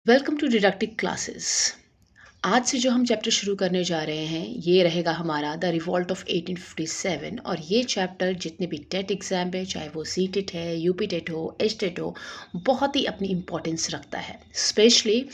Welcome to डिडक्टिक classes. आज से जो हम चैप्टर शुरू करने जा रहे हैं ये रहेगा हमारा द रिवॉल्ट ऑफ 1857। और ये चैप्टर जितने भी टेट एग्ज़ाम है, चाहे वो सी टेट है, यूपी टेट हो, एच टेट हो, बहुत ही अपनी इम्पोर्टेंस रखता है। स्पेशली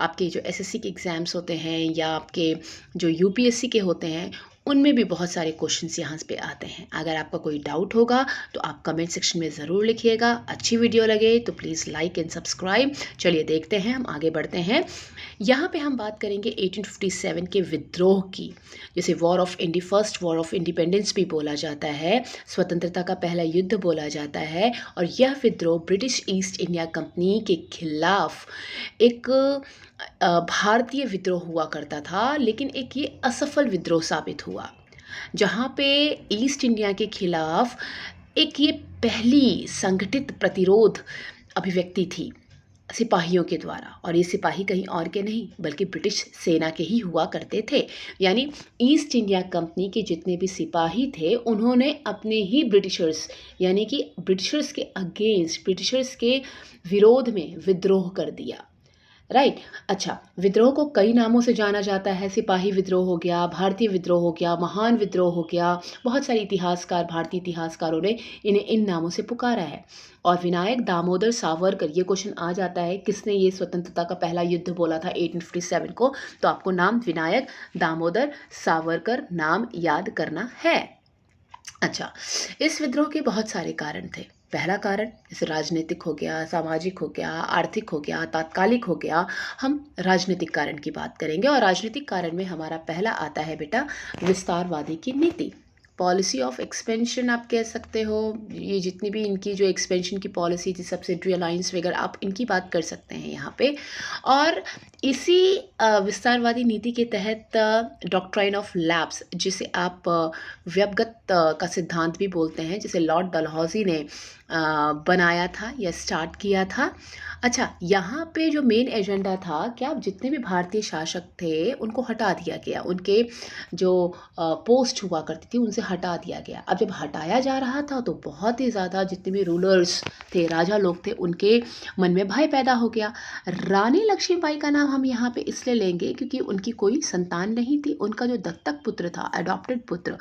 आपके जो एसएससी के एग्ज़ाम्स होते हैं या आपके जो यूपीएससी के होते हैं, उनमें भी बहुत सारे क्वेश्चंस यहाँ पे आते हैं। अगर आपका कोई डाउट होगा तो आप कमेंट सेक्शन में ज़रूर लिखिएगा। अच्छी वीडियो लगे तो प्लीज़ लाइक एंड सब्सक्राइब। चलिए देखते हैं, हम आगे बढ़ते हैं। यहाँ पे हम बात करेंगे 1857 के विद्रोह की, जिसे फर्स्ट वॉर ऑफ इंडिपेंडेंस भी बोला जाता है, स्वतंत्रता का पहला युद्ध बोला जाता है। और यह विद्रोह ब्रिटिश ईस्ट इंडिया कंपनी के खिलाफ एक भारतीय विद्रोह हुआ करता था, लेकिन एक ये असफल विद्रोह साबित हुआ, जहाँ पे ईस्ट इंडिया के खिलाफ एक ये पहली संगठित प्रतिरोध अभिव्यक्ति थी सिपाहियों के द्वारा। और ये सिपाही कहीं और के नहीं बल्कि ब्रिटिश सेना के ही हुआ करते थे। यानी ईस्ट इंडिया कंपनी के जितने भी सिपाही थे, उन्होंने अपने ही ब्रिटिशर्स यानी कि ब्रिटिशर्स के अगेंस्ट, ब्रिटिशर्स के विरोध में विद्रोह कर दिया। राइट। अच्छा, विद्रोह को कई नामों से जाना जाता है। सिपाही विद्रोह हो गया, भारतीय विद्रोह हो गया, महान विद्रोह हो गया। बहुत सारे इतिहासकार, भारतीय इतिहासकारों ने इन्हें इन नामों से पुकारा है। और विनायक दामोदर सावरकर, ये क्वेश्चन आ जाता है किसने ये स्वतंत्रता का पहला युद्ध बोला था 1857 को, तो आपको नाम विनायक दामोदर सावरकर नाम याद करना है। अच्छा, इस विद्रोह के बहुत सारे कारण थे। पहला कारण जैसे राजनीतिक हो गया, सामाजिक हो गया, आर्थिक हो गया, तात्कालिक हो गया। हम राजनीतिक कारण की बात करेंगे और राजनीतिक कारण में हमारा पहला आता है बेटा विस्तारवादी की नीति, पॉलिसी ऑफ एक्सपेंशन आप कह सकते हो। ये जितनी भी इनकी जो एक्सपेंशन की पॉलिसी थी, सब्सिडरी अलायंस वगैरह, आप इनकी बात कर सकते हैं यहाँ पे। और इसी विस्तारवादी नीति के तहत डॉक्ट्राइन ऑफ लैप्स, जिसे आप व्यवगत का सिद्धांत भी बोलते हैं, जिसे लॉर्ड डलहौजी ने बनाया था या स्टार्ट किया था। अच्छा, यहाँ पे जो मेन एजेंडा था कि आप जितने भी भारतीय शासक थे उनको हटा दिया गया, उनके जो पोस्ट हुआ करती थी उनसे हटा दिया गया। अब जब हटाया जा रहा था तो बहुत ही ज़्यादा जितने भी रूलर्स थे, राजा लोग थे, उनके मन में भय पैदा हो गया। रानी लक्ष्मीबाई का नाम हम यहाँ पे इसलिए लेंगे क्योंकि उनकी कोई संतान नहीं थी। उनका जो दत्तक पुत्र था, अडॉप्टेड पुत्र,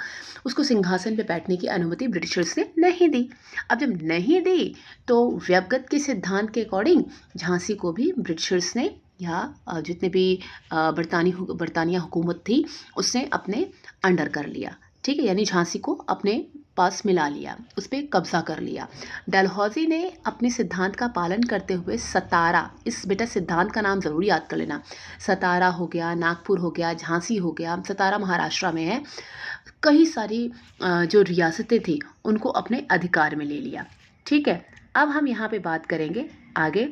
उसको सिंहासन पे बैठने की अनुमति ब्रिटिशर्स ने नहीं दी। अब जब नहीं दी तो व्यवगत के सिद्धांत के अकॉर्डिंग झांसी को भी ब्रिटिशर्स ने या जितने भी बरतानिया हुकूमत थी उसने अपने अंडर कर लिया। ठीक है, यानी झांसी को अपने पास मिला लिया, उस पर कब्जा कर लिया। डलहौजी ने अपने सिद्धांत का पालन करते हुए सतारा, इस बेटा सिद्धांत का नाम ज़रूर याद कर लेना, सतारा हो गया, नागपुर हो गया, झांसी हो गया, सतारा महाराष्ट्र में है, कई सारी जो रियासतें थी उनको अपने अधिकार में ले लिया। ठीक है, अब हम यहाँ पे बात करेंगे आगे।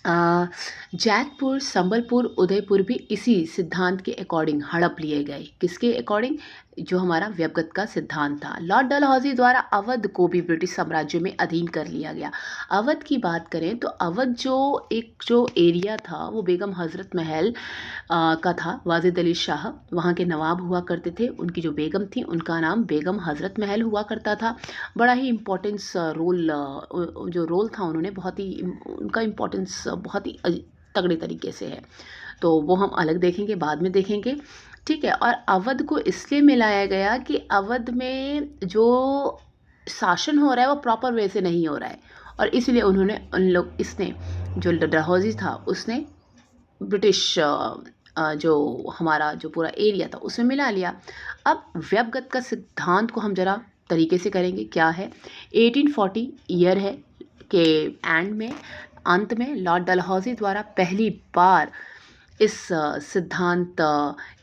जैतपुर, संबलपुर, उदयपुर भी इसी सिद्धांत के अकॉर्डिंग हड़प लिए गए। किसके अकॉर्डिंग? जो हमारा व्यवगत का सिद्धांत था। लॉर्ड डलहौजी द्वारा अवध को भी ब्रिटिश साम्राज्य में अधीन कर लिया गया। अवध की बात करें तो अवध जो एरिया था वो बेगम हज़रत महल का था। वाजिद अली शाह वहाँ के नवाब हुआ करते थे। उनकी जो बेगम थी उनका नाम बेगम हज़रत महल हुआ करता था। बड़ा ही इम्पोर्टेंस रोल, जो रोल था उन्होंने, बहुत ही उनका इम्पोर्टेंस बहुत ही तगड़े तरीके से है, तो वो हम अलग देखेंगे, बाद में देखेंगे। ठीक है, और अवध को इसलिए मिलाया गया कि अवध में जो शासन हो रहा है वो प्रॉपर वे से नहीं हो रहा है, और इसलिए उन्होंने इसने जो डलहौजी था उसने ब्रिटिश जो हमारा जो पूरा एरिया था उसमें मिला लिया। अब व्यवगत का सिद्धांत को हम जरा तरीके से करेंगे। क्या है? 1840 ईयर है के एंड में, अंत में लॉर्ड डलहौजी द्वारा पहली बार इस सिद्धांत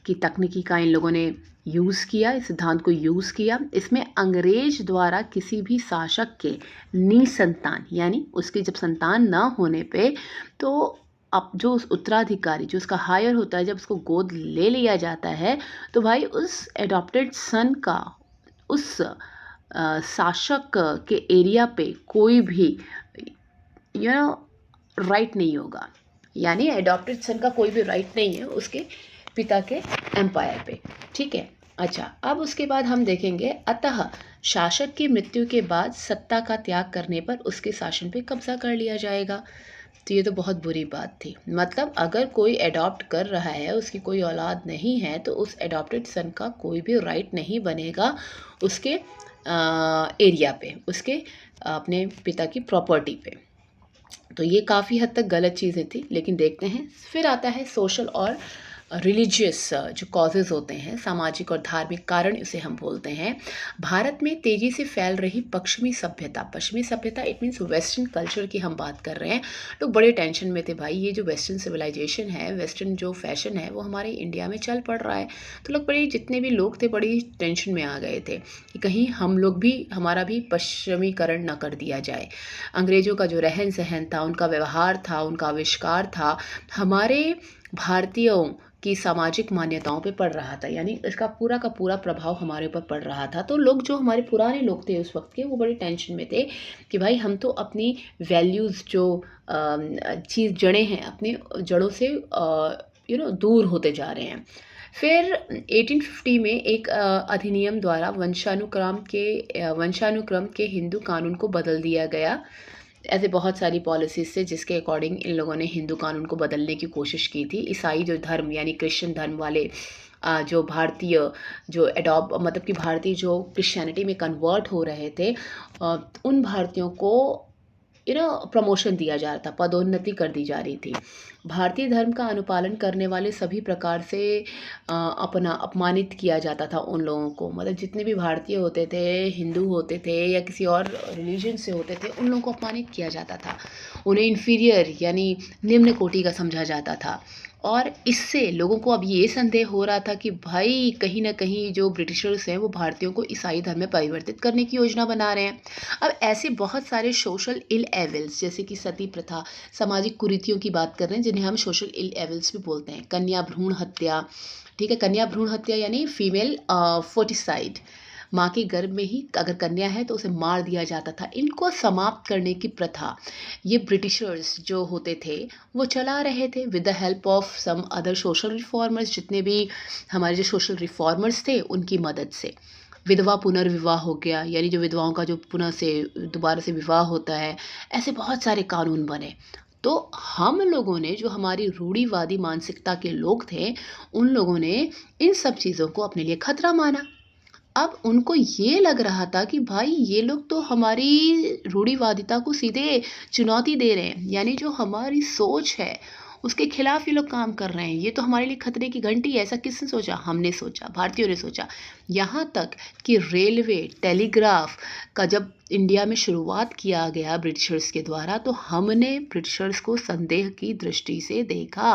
की तकनीकी का इन लोगों ने यूज़ किया, इस सिद्धांत को यूज़ किया। इसमें अंग्रेज द्वारा किसी भी शासक के निसंतान, यानी उसके जब संतान ना होने पे, तो अब जो उस उत्तराधिकारी, जो उसका हायर होता है, जब उसको गोद ले लिया जाता है तो भाई उस एडॉप्टेड सन का उस शासक के एरिया पे कोई भी राइट नहीं होगा। यानी एडॉप्टेड सन का कोई भी राइट नहीं है उसके पिता के एम्पायर पे। ठीक है। अच्छा, अब उसके बाद हम देखेंगे, अतः शासक की मृत्यु के बाद सत्ता का त्याग करने पर उसके शासन पे कब्जा कर लिया जाएगा। तो ये तो बहुत बुरी बात थी। मतलब अगर कोई अडॉप्ट कर रहा है, उसकी कोई औलाद नहीं है, तो उस अडॉप्टेड सन का कोई भी राइट नहीं बनेगा उसके एरिया पे, उसके अपने पिता की प्रॉपर्टी पे। तो ये काफ़ी हद तक गलत चीज़ें थी। लेकिन देखते हैं, फिर आता है सोशल और रिलीजियस जो कॉजेज़ होते हैं, सामाजिक और धार्मिक कारण इसे हम बोलते हैं। भारत में तेज़ी से फैल रही पश्चिमी सभ्यता इट मीन्स वेस्टर्न कल्चर की हम बात कर रहे हैं। लोग बड़े टेंशन में थे भाई, ये जो वेस्टर्न सिविलाइजेशन है, वेस्टर्न जो फैशन है, वो हमारे इंडिया में चल पड़ रहा है। तो लोग बड़े, जितने भी लोग थे, बड़ी टेंशन में आ गए थे कि कहीं हम लोग भी, हमारा भी पश्चिमीकरण न कर दिया जाए। अंग्रेज़ों का जो रहन सहन था, उनका व्यवहार था, उनका आविष्कार था, हमारे भारतीयों की सामाजिक मान्यताओं पे पड़ रहा था, यानी इसका पूरा का पूरा प्रभाव हमारे ऊपर पड़ रहा था। तो लोग, जो हमारे पुराने लोग थे उस वक्त के, वो बड़ी टेंशन में थे कि भाई हम तो अपनी वैल्यूज़ जो चीज़ जड़ें हैं, अपनी जड़ों से दूर होते जा रहे हैं। फिर 1850 में एक अधिनियम द्वारा वंशानुक्रम के हिंदू कानून को बदल दिया गया। ऐसे बहुत सारी पॉलिसीज़ थे जिसके अकॉर्डिंग इन लोगों ने हिंदू कानून को बदलने की कोशिश की थी। ईसाई जो धर्म यानी क्रिश्चियन धर्म वाले जो भारतीय जो मतलब कि भारतीय जो क्रिश्चियनिटी में कन्वर्ट हो रहे थे, उन भारतीयों को प्रमोशन दिया जा रहा था, पदोन्नति कर दी जा रही थी। भारतीय धर्म का अनुपालन करने वाले सभी प्रकार से अपमानित किया जाता था उन लोगों को। मतलब जितने भी भारतीय होते थे, हिंदू होते थे या किसी और रिलीजन से होते थे, उन लोगों को अपमानित किया जाता था। उन्हें इन्फीरियर यानी निम्न कोटि का समझा जाता था। और इससे लोगों को अब ये संदेह हो रहा था कि भाई कहीं ना कहीं जो ब्रिटिशर्स हैं वो भारतीयों को ईसाई धर्म में परिवर्तित करने की योजना बना रहे हैं। अब ऐसे बहुत सारे सोशल इल एविल्स, जैसे कि सती प्रथा, सामाजिक कुरीतियों की बात कर रहे हैं, जिन्हें हम सोशल इल एविल्स भी बोलते हैं। कन्या भ्रूण हत्या, ठीक है, कन्या भ्रूण हत्या यानी फीमेल फोर्टिसाइड, माँ के गर्भ में ही अगर कन्या है तो उसे मार दिया जाता था। इनको समाप्त करने की प्रथा ये ब्रिटिशर्स जो होते थे वो चला रहे थे with the help of some other social reformers. जितने भी हमारे जो सोशल रिफॉर्मर्स थे उनकी मदद से। विधवा पुनर्विवाह हो गया, यानी जो विधवाओं का जो पुनः से दोबारा से विवाह होता है, ऐसे बहुत सारे कानून बने। तो हम लोगों ने, जो हमारी रूढ़िवादी मानसिकता के लोग थे, उन लोगों ने इन सब चीज़ों को अपने लिए खतरा माना। अब उनको ये लग रहा था कि भाई ये लोग तो हमारी रूढ़िवादिता को सीधे चुनौती दे रहे हैं, यानी जो हमारी सोच है उसके खिलाफ ये लोग काम कर रहे हैं। ये तो हमारे लिए खतरे की घंटी है। ऐसा किसने सोचा? हमने सोचा, भारतीयों ने सोचा। यहाँ तक कि रेलवे, टेलीग्राफ का जब इंडिया में शुरुआत किया गया ब्रिटिशर्स के द्वारा, तो हमने ब्रिटिशर्स को संदेह की दृष्टि से देखा।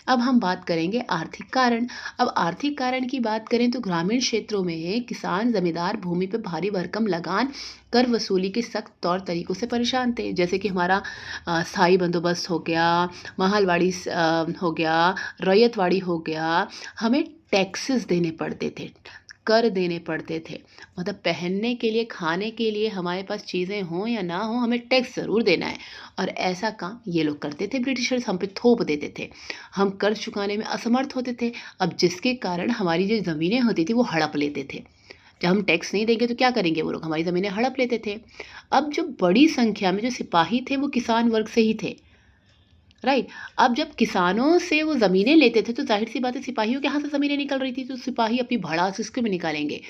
अब हम बात करेंगे आर्थिक कारण। अब आर्थिक कारण की बात करें तो ग्रामीण क्षेत्रों में किसान जमींदार भूमि पर भारी भरकम लगान, कर वसूली के सख्त तौर तरीकों से परेशान थे। जैसे कि हमारा स्थायी बंदोबस्त हो गया, महलवाड़ी हो गया, रैयतवाड़ी हो गया। हमें टैक्सेस देने पड़ते थे, कर देने पड़ते थे। मतलब पहनने के लिए, खाने के लिए हमारे पास चीज़ें हों या ना हों, हमें टैक्स ज़रूर देना है। और ऐसा काम ये लोग करते थे, ब्रिटिशर्स हम पे थोप देते थे। हम कर चुकाने में असमर्थ होते थे। अब जिसके कारण हमारी जो ज़मीनें होती थी वो हड़प लेते थे। जब हम टैक्स नहीं देंगे तो क्या करेंगे वो लोग? हमारी ज़मीनें हड़प लेते थे। अब जो बड़ी संख्या में जो सिपाही थे वो किसान वर्ग से ही थे, राइट। अब जब किसानों से वो ज़मीनें लेते थे तो जाहिर सी बात है सिपाहियों के हाथ से ज़मीनें निकल रही थी। तो सिपाही अपनी भड़ास किसके में निकालेंगे?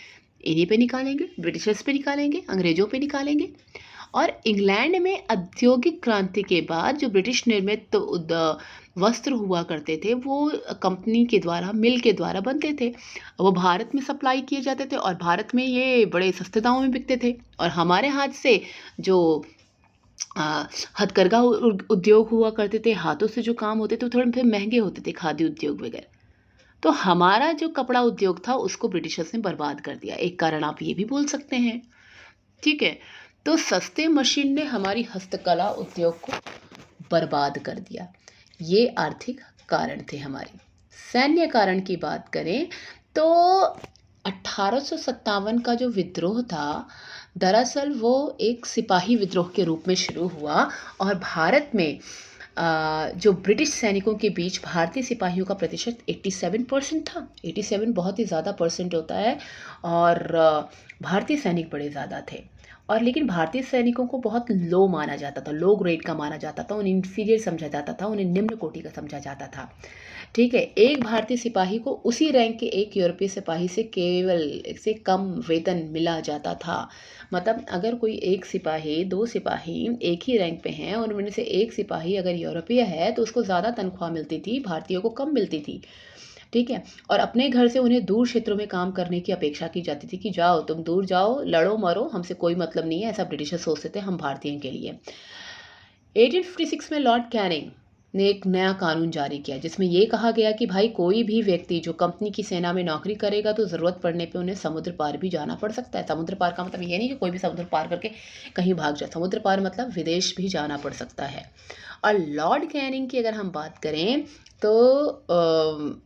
इन्हीं पे निकालेंगे, ब्रिटिशर्स पे निकालेंगे, अंग्रेज़ों पे निकालेंगे। और इंग्लैंड में औद्योगिक क्रांति के बाद जो ब्रिटिश निर्मित वस्त्र हुआ करते थे वो कंपनी के द्वारा, मिल के द्वारा बनते थे। वो भारत में सप्लाई किए जाते थे और भारत में ये बड़े सस्ते दामों में बिकते थे। और हमारे हाथ से जो हथकरघा उद्योग हुआ करते थे, हाथों से जो काम होते थे, थोड़े फिर महंगे होते थे, खादी उद्योग वगैरह। तो हमारा जो कपड़ा उद्योग था उसको ब्रिटिशर्स ने बर्बाद कर दिया। एक कारण आप ये भी बोल सकते हैं, ठीक है। तो सस्ते मशीन ने हमारी हस्तकला उद्योग को बर्बाद कर दिया। ये आर्थिक कारण थे हमारे। सैन्य कारण की बात करें तो 1857 का जो विद्रोह था, दरअसल वो एक सिपाही विद्रोह के रूप में शुरू हुआ। और भारत में जो ब्रिटिश सैनिकों के बीच भारतीय सिपाहियों का प्रतिशत 87% था। 87 बहुत ही ज़्यादा परसेंट होता है। और भारतीय सैनिक बड़े ज़्यादा थे। और लेकिन भारतीय सैनिकों को बहुत लो माना जाता था, लो ग्रेड का माना जाता था, उन्हें इन्फीरियर समझा जाता था, उन्हें निम्न कोटि का समझा जाता था। ठीक है, एक भारतीय सिपाही को उसी रैंक के एक यूरोपीय सिपाही से केवल से कम वेतन मिला जाता था। मतलब अगर कोई एक सिपाही, दो सिपाही एक ही रैंक पे हैं और उनमें से एक सिपाही अगर यूरोपीय है तो उसको ज़्यादा तनख्वाह मिलती थी, भारतीयों को कम मिलती थी। ठीक है, और अपने घर से उन्हें दूर क्षेत्रों में काम करने की अपेक्षा की जाती थी कि जाओ तुम दूर जाओ, लड़ो मरो, हमसे कोई मतलब नहीं है, ऐसा ब्रिटिशर्स सोचते थे हम भारतीयों के लिए। 1856 में लॉर्ड कैनिंग ने एक नया कानून जारी किया जिसमें ये कहा गया कि भाई कोई भी व्यक्ति जो कंपनी की सेना में नौकरी करेगा तो ज़रूरत पड़ने पे उन्हें समुद्र पार भी जाना पड़ सकता है। समुद्र पार का मतलब ये नहीं कि कोई भी समुद्र पार करके कहीं भाग जाए, समुद्र पार मतलब विदेश भी जाना पड़ सकता है। और लॉर्ड कैनिंग की अगर हम बात करें तो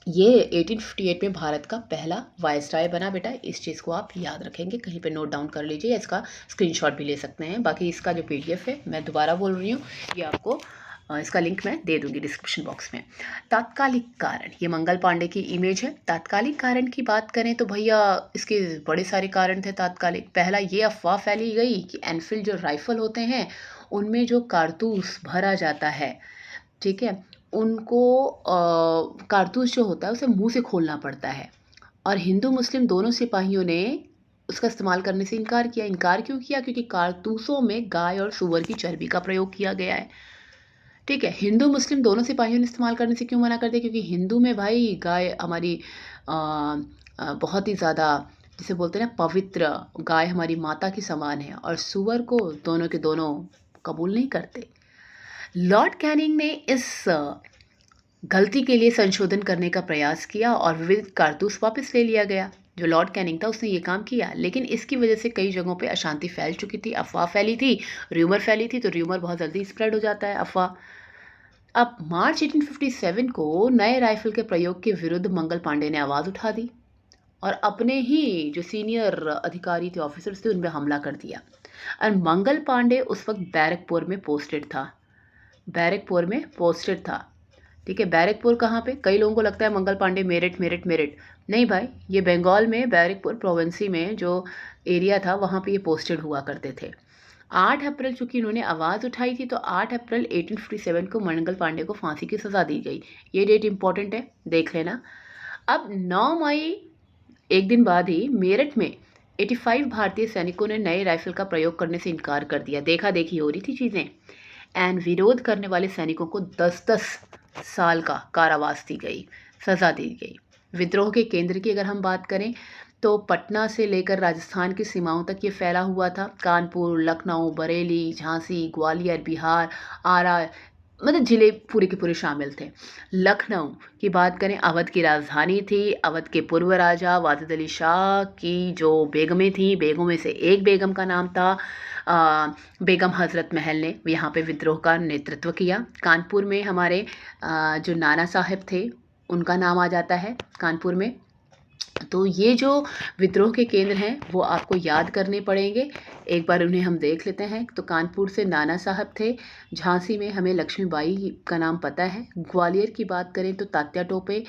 ये 1858 में भारत का पहला वायसराय बना बेटा। इस चीज़ को आप याद रखेंगे, कहीं पे नोट डाउन कर लीजिए, इसका स्क्रीनशॉट भी ले सकते हैं। बाकी इसका जो पीडीएफ है, मैं दोबारा बोल रही हूँ, ये आपको इसका लिंक मैं दे दूंगी डिस्क्रिप्शन बॉक्स में। तात्कालिक कारण, ये मंगल पांडे की इमेज है। तात्कालिक कारण की बात करें तो भैया इसके बड़े सारे कारण थे तात्कालिक। पहला ये अफवाह फैली गई कि एनफील्ड जो राइफल होते हैं उनमें जो कारतूस भरा जाता है, ठीक है, उनको कारतूस जो होता है उसे मुंह से खोलना पड़ता है। और हिंदू मुस्लिम दोनों सिपाहियों ने उसका इस्तेमाल करने से इनकार किया। इनकार क्यों किया? क्योंकि कारतूसों में गाय और सूअर की चर्बी का प्रयोग किया गया है। ठीक है, हिंदू मुस्लिम दोनों सिपाहियों ने इस्तेमाल करने से क्यों मना कर दिया? क्योंकि हिंदू में भाई गाय हमारी बहुत ही ज़्यादा, जिसे बोलते हैं ना, पवित्र, गाय हमारी माता के समान है, और सूअर को दोनों के दोनों कबूल नहीं करते। लॉर्ड कैनिंग ने इस गलती के लिए संशोधन करने का प्रयास किया और विविध कारतूस वापस ले लिया गया। जो लॉर्ड कैनिंग था उसने ये काम किया, लेकिन इसकी वजह से कई जगहों पे अशांति फैल चुकी थी, अफवाह फैली थी, र्यूमर फैली थी, तो र्यूमर बहुत जल्दी स्प्रेड हो जाता है, अफवाह। अब मार्च 1857 को नए राइफल के प्रयोग के विरुद्ध मंगल पांडे ने आवाज़ उठा दी और अपने ही जो सीनियर अधिकारी थे, ऑफिसर्स थे, उन पर हमला कर दिया। और मंगल पांडे उस वक्त बैरकपुर में पोस्टेड था, बैरकपुर में पोस्टेड था। ठीक है, बैरकपुर कहाँ पे? कई लोगों को लगता है मंगल पांडे मेरठ मेरठ मेरठ, नहीं भाई, ये बंगाल में बैरकपुर प्रोविंसी में जो एरिया था वहाँ पे ये पोस्टेड हुआ करते थे। 8 अप्रैल चूंकि इन्होंने आवाज़ उठाई थी तो 8 अप्रैल 1857 को मंगल पांडे को फांसी की सज़ा दी गई। ये डेट इंपॉर्टेंट है, देख लेना। अब 9 मई, एक दिन बाद ही मेरठ में 85 भारतीय सैनिकों ने नए राइफल का प्रयोग करने से इनकार कर दिया। देखा देखी हो रही थी चीज़ें, एंड विरोध करने वाले सैनिकों को 10-10 साल का कारावास दी गई, सज़ा दी गई। विद्रोह के केंद्र की अगर हम बात करें तो पटना से लेकर राजस्थान की सीमाओं तक ये फैला हुआ था। कानपुर, लखनऊ, बरेली, झांसी, ग्वालियर, बिहार, आरा, मतलब ज़िले पूरे के पूरे शामिल थे। लखनऊ की बात करें, अवध की राजधानी थी। अवध के पूर्व राजा वाजिद अली शाह की जो बेगमें थीं, बेगों में से एक बेगम का नाम था बेगम हज़रत महल, ने यहाँ पे विद्रोह का नेतृत्व किया। कानपुर में हमारे जो नाना साहब थे उनका नाम आ जाता है कानपुर में। तो ये जो विद्रोह के केंद्र हैं वो आपको याद करने पड़ेंगे, एक बार उन्हें हम देख लेते हैं। तो कानपुर से नाना साहब थे, झांसी में हमें लक्ष्मीबाई का नाम पता है, ग्वालियर की बात करें तो तात्या टोपे,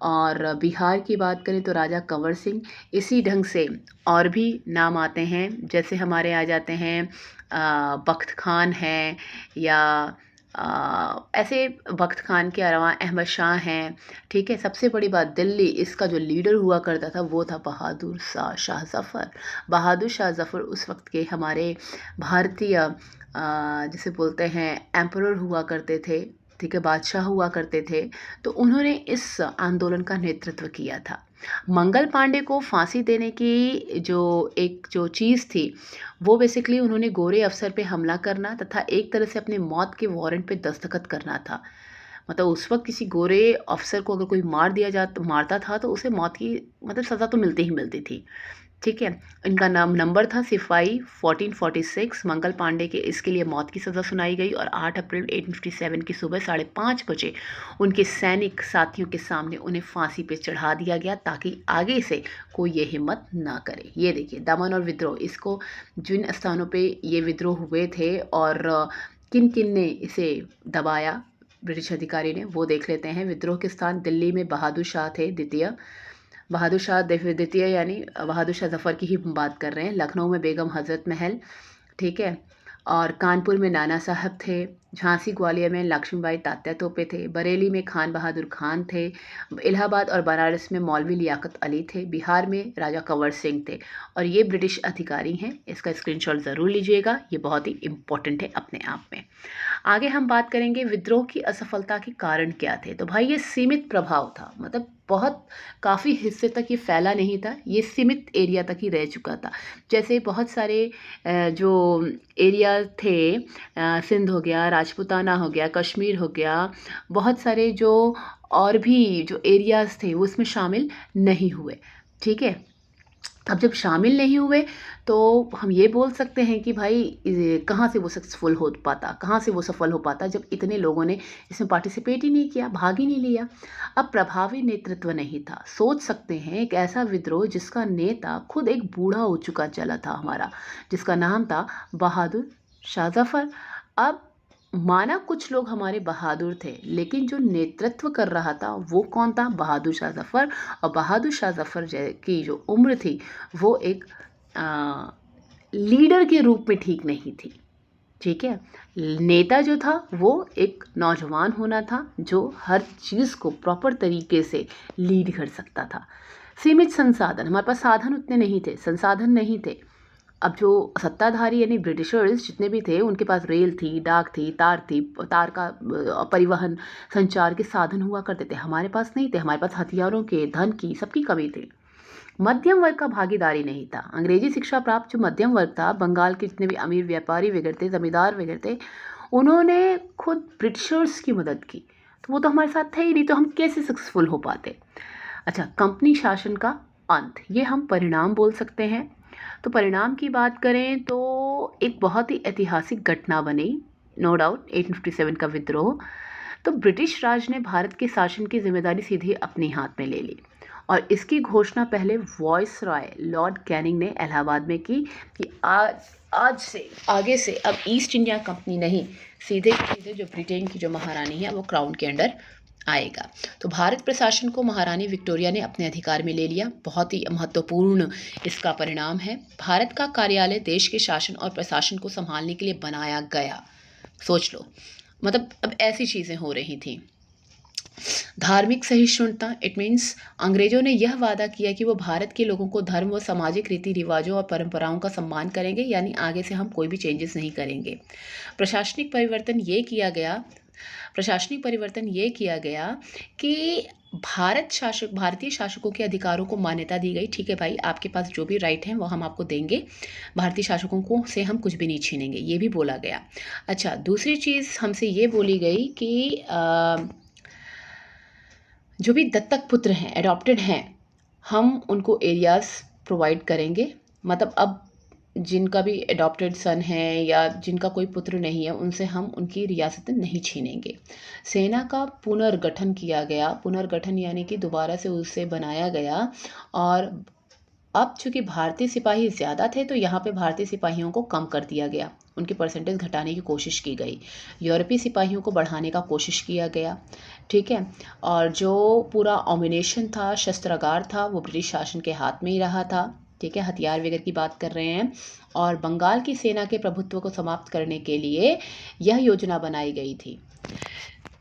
और बिहार की बात करें तो राजा कंवर सिंह। इसी ढंग से और भी नाम आते हैं, जैसे हमारे आ जाते हैं बख्त खान हैं, या ऐसे बख्त खान के अलावा अहमद शाह हैं। ठीक है, सबसे बड़ी बात, दिल्ली इसका जो लीडर हुआ करता था वो था बहादुर शाह ज़फ़र। बहादुर शाह ज़फ़र उस वक्त के हमारे भारतीय जिसे बोलते हैं एम्परर हुआ करते थे, ठीक है, बादशाह हुआ करते थे। तो उन्होंने इस आंदोलन का नेतृत्व किया था। मंगल पांडे को फांसी देने की जो चीज़ थी वो बेसिकली उन्होंने गोरे अफसर पे हमला करना तथा एक तरह से अपने मौत के वारंट पे दस्तखत करना था। मतलब उस वक्त किसी गोरे अफसर को अगर कोई मारता था तो उसे मौत की मतलब सज़ा तो मिलती ही मिलती थी। ठीक है, इनका नंबर था सिपाही 1446। मंगल पांडे के इसके लिए मौत की सज़ा सुनाई गई और 8 अप्रैल 1857 की सुबह 5:30 बजे उनके सैनिक साथियों के सामने उन्हें फांसी पे चढ़ा दिया गया ताकि आगे से कोई ये हिम्मत ना करे। ये देखिए दमन और विद्रोह, इसको जिन स्थानों पे ये विद्रोह हुए थे और किन किन ने इसे दबाया ब्रिटिश अधिकारी ने, वो देख लेते हैं। विद्रोह के स्थान दिल्ली में बहादुर शाह थे द्वितीय, बहादुर शाह द्वितीय यानी बहादुर शाह जफ़र की ही बात कर रहे हैं। लखनऊ में बेगम हज़रत महल, ठीक है, और कानपुर में नाना साहब थे, झांसी ग्वालियर में लक्ष्मीबाई तात्या तोपे थे, बरेली में खान बहादुर खान थे, इलाहाबाद और बनारस में मौलवी लियाकत अली थे, बिहार में राजा कंवर सिंह थे। और ये ब्रिटिश अधिकारी हैं, इसका स्क्रीनशॉट ज़रूर लीजिएगा, ये बहुत ही इम्पोर्टेंट है अपने आप में। आगे हम बात करेंगे विद्रोह की असफलता के कारण क्या थे। तो भाई ये सीमित प्रभाव था, मतलब बहुत काफ़ी हिस्से तक ये फैला नहीं था, ये सीमित एरिया तक ही रह चुका था। जैसे बहुत सारे जो एरिया थे, सिंध हो गया, राजपूताना हो गया, कश्मीर हो गया, बहुत सारे जो और भी जो एरियाज़ थे वो इसमें शामिल नहीं हुए, ठीक है। अब जब शामिल नहीं हुए तो हम ये बोल सकते हैं कि भाई कहाँ से वो सक्सेसफुल हो पाता, कहाँ से वो सफल हो पाता जब इतने लोगों ने इसमें पार्टिसिपेट ही नहीं किया, भाग ही नहीं लिया। अब प्रभावी नेतृत्व नहीं था। सोच सकते हैं एक ऐसा विद्रोह जिसका नेता खुद एक बूढ़ा हो चुका चला था हमारा, जिसका नाम था बहादुर शाह जफ़र। अब माना कुछ लोग हमारे बहादुर थे, लेकिन जो नेतृत्व कर रहा था वो कौन था? बहादुर शाह जफ़र। और बहादुर शाह जफ़र की जो उम्र थी वो एक लीडर के रूप में ठीक नहीं थी, ठीक है। नेता जो था वो एक नौजवान होना था जो हर चीज़ को प्रॉपर तरीके से लीड कर सकता था। सीमित संसाधन, हमारे पास साधन उतने नहीं थे, संसाधन नहीं थे। अब जो सत्ताधारी यानी ब्रिटिशर्स जितने भी थे उनके पास रेल थी, डाक थी, तार का परिवहन, संचार के साधन हुआ करते थे। हमारे पास नहीं थे, हमारे पास हथियारों के, धन की, सबकी कमी थी। मध्यम वर्ग का भागीदारी नहीं था। अंग्रेजी शिक्षा प्राप्त जो मध्यम वर्ग था, बंगाल के जितने भी अमीर व्यापारी वगैरह थे, जमींदार वगैरह थे, उन्होंने खुद ब्रिटिशर्स की मदद की। तो वो तो हमारे साथ थे ही नहीं, तो हम कैसे सक्सेसफुल हो पाते। अच्छा, कंपनी शासन का अंत, ये हम परिणाम बोल सकते हैं। तो परिणाम की बात करें तो एक बहुत ही ऐतिहासिक घटना बनी, नो डाउट 1857 का विद्रोह। तो ब्रिटिश राज ने भारत के शासन की जिम्मेदारी सीधे अपने हाथ में ले ली और इसकी घोषणा पहले वॉइस रॉय लॉर्ड कैनिंग ने इलाहाबाद में की कि आज से आगे से अब ईस्ट इंडिया कंपनी नहीं, सीधे सीधे जो ब्रिटेन की जो महारानी है वो क्राउन के अंडर आएगा। तो भारत प्रशासन को महारानी विक्टोरिया ने अपने अधिकार में ले लिया। बहुत ही महत्वपूर्ण इसका परिणाम है। भारत का कार्यालय देश के शासन और प्रशासन को संभालने के लिए बनाया गया। सोच लो, मतलब अब ऐसी चीज़ें हो रही थी। धार्मिक सहिष्णुता, इट मीन्स अंग्रेजों ने यह वादा किया कि वो भारत के लोगों को धर्म व सामाजिक रीति रिवाजों और परंपराओं का सम्मान करेंगे, यानी आगे से हम कोई भी चेंजेस नहीं करेंगे। प्रशासनिक परिवर्तन ये किया गया कि भारतीय शासकों के अधिकारों को मान्यता दी गई। ठीक है भाई, आपके पास जो भी राइट हैं वो हम आपको देंगे, भारतीय शासकों को से हम कुछ भी नहीं छीनेंगे, ये भी बोला गया। अच्छा, दूसरी चीज़ हमसे ये बोली गई कि जो भी दत्तक पुत्र हैं, एडॉप्टेड हैं, हम उनको एरियाज़ प्रोवाइड करेंगे। मतलब अब जिनका भी एडॉप्टेड सन है या जिनका कोई पुत्र नहीं है, उनसे हम उनकी रियासतें नहीं छीनेंगे। सेना का पुनर्गठन किया गया। पुनर्गठन यानी कि दोबारा से उसे बनाया गया। और अब चूँकि भारतीय सिपाही ज़्यादा थे तो यहाँ पे भारतीय सिपाहियों को कम कर दिया गया, उनकी परसेंटेज घटाने की कोशिश की गई। यूरोपीय सिपाहियों को बढ़ाने का कोशिश किया गया, ठीक है। और जो पूरा ऑमिनेशन था, शस्त्रागार था, वो ब्रिटिश शासन के हाथ में ही रहा था, ठीक है। हथियार वगैरह की बात कर रहे हैं। और बंगाल की सेना के प्रभुत्व को समाप्त करने के लिए यह योजना बनाई गई थी।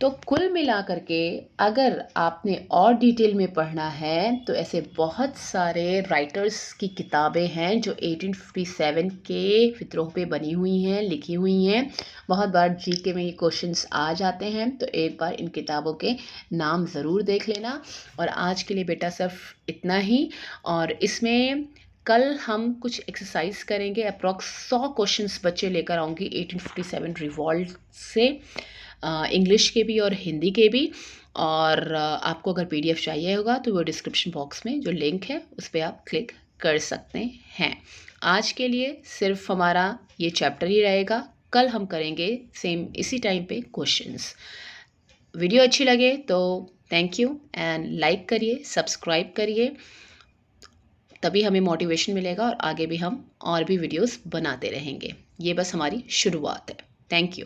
तो कुल मिलाकर के अगर आपने और डिटेल में पढ़ना है तो ऐसे बहुत सारे राइटर्स की किताबें हैं जो 1857 के विद्रोह पे बनी हुई हैं, लिखी हुई हैं। बहुत बार जीके में ये क्वेश्चंस आ जाते हैं, तो एक बार इन किताबों के नाम ज़रूर देख लेना। और आज के लिए बेटा सिर्फ इतना ही। और इसमें कल हम कुछ एक्सरसाइज करेंगे। अप्रॉक्स 100 क्वेश्चंस बच्चे लेकर आऊँगी 1857 रिवॉल्ट से, इंग्लिश के भी और हिंदी के भी। और आपको अगर पीडीएफ चाहिए होगा तो वो डिस्क्रिप्शन बॉक्स में जो लिंक है उस पर आप क्लिक कर सकते हैं। आज के लिए सिर्फ हमारा ये चैप्टर ही रहेगा। कल हम करेंगे सेम इसी टाइम पे क्वेश्चंस। वीडियो अच्छी लगे तो थैंक यू एंड लाइक करिए, सब्सक्राइब करिए, तभी हमें मोटिवेशन मिलेगा और आगे भी हम और भी वीडियोस बनाते रहेंगे। ये बस हमारी शुरुआत है। Thank you.